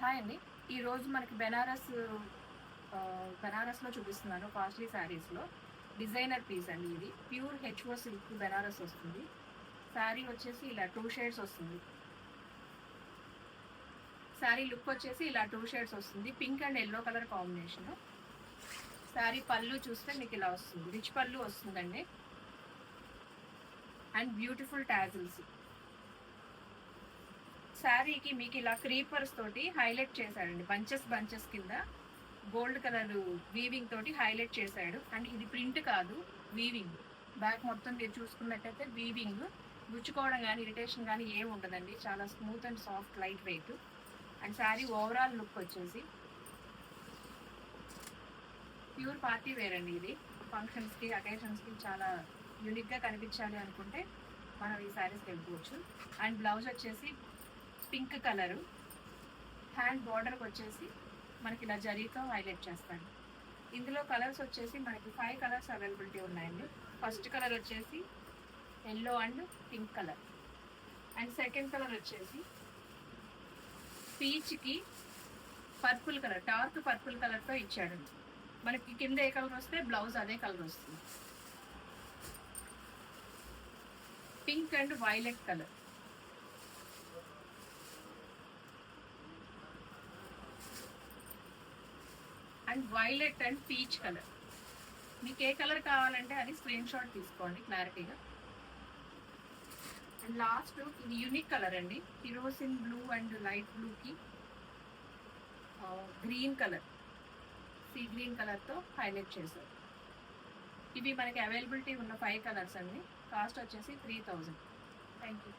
Hi అండి. ఈరోజు మనకి బెనారస్లో చూపిస్తున్నాను. కాస్ట్లీ శారీస్లో డిజైనర్ పీస్ అండి. ఇది ప్యూర్ హెచ్ఓ సిల్క్ బెనారస్ వస్తుంది. శారీ వచ్చేసి ఇలా 2 షేడ్స్ వస్తుంది. శారీ లుక్ వచ్చేసి ఇలా 2 షేడ్స్ వస్తుంది. Pink and yellow colour combination. Sari పళ్ళు చూస్తే మీకు ఇలా వస్తుంది. రిచ్ పళ్ళు వస్తుందండి. And beautiful tassels. శారీకి మీకు ఇలా క్రీపర్స్ తోటి హైలైట్ చేశాడండి. బంచెస్ కింద గోల్డ్ కలర్ వీవింగ్ తోటి హైలైట్ చేశాడు. అండ్ ఇది ప్రింట్ కాదు, వీవింగ్. బ్యాక్ మొత్తం మీరు చూసుకున్నట్టయితే వీవింగ్. గుచ్చుకోవడం కానీ ఇరిటేషన్ కానీ ఏమి ఉండదండి. చాలా smooth and soft, light weight. And sari overall look వచ్చేసి ప్యూర్ పార్టీ వేర్ అండి. ఇది ఫంక్షన్స్కి, అకేషన్స్కి చాలా యూనిక్గా కనిపించాలి అనుకుంటే మనం ఈ శారీస్కి వెళ్ళిపోవచ్చు. అండ్ బ్లౌజ్ వచ్చేసి పింక్ కలరు. హ్యాండ్ బార్డర్కి వచ్చేసి మనకి ఇలా జరీతో హైలైట్ చేస్తాడు. ఇందులో కలర్స్ వచ్చేసి మనకి 5 కలర్స్ అవైలబిలిటీ ఉన్నాయండి. ఫస్ట్ కలర్ వచ్చేసి yellow and pink colour. And second colour వచ్చేసి పీచ్కి పర్పుల్ కలర్, డార్క్ పర్పుల్ కలర్తో ఇచ్చాడు. మనకి కింద ఏ కలర్ వస్తే బ్లౌజ్ అదే కలర్ వస్తుంది. Pink and violet colour. And violet and peach colour. మీకు ఏ కలర్ కావాలంటే అది స్క్రీన్ షాట్ తీసుకోండి క్లారిటీగా. అండ్ లాస్ట్ ఇది యూనిక్ కలర్ అండి. కిరోసిన్ బ్లూ అండ్ లైట్ బ్లూకి గ్రీన్ కలర్, సీ గ్రీన్ కలర్తో హైలైట్ చేశారు. ఇవి మనకి అవైలబిలిటీ ఉన్న 5 కలర్స్ అండి. కాస్ట్ వచ్చేసి 3000. Thank you.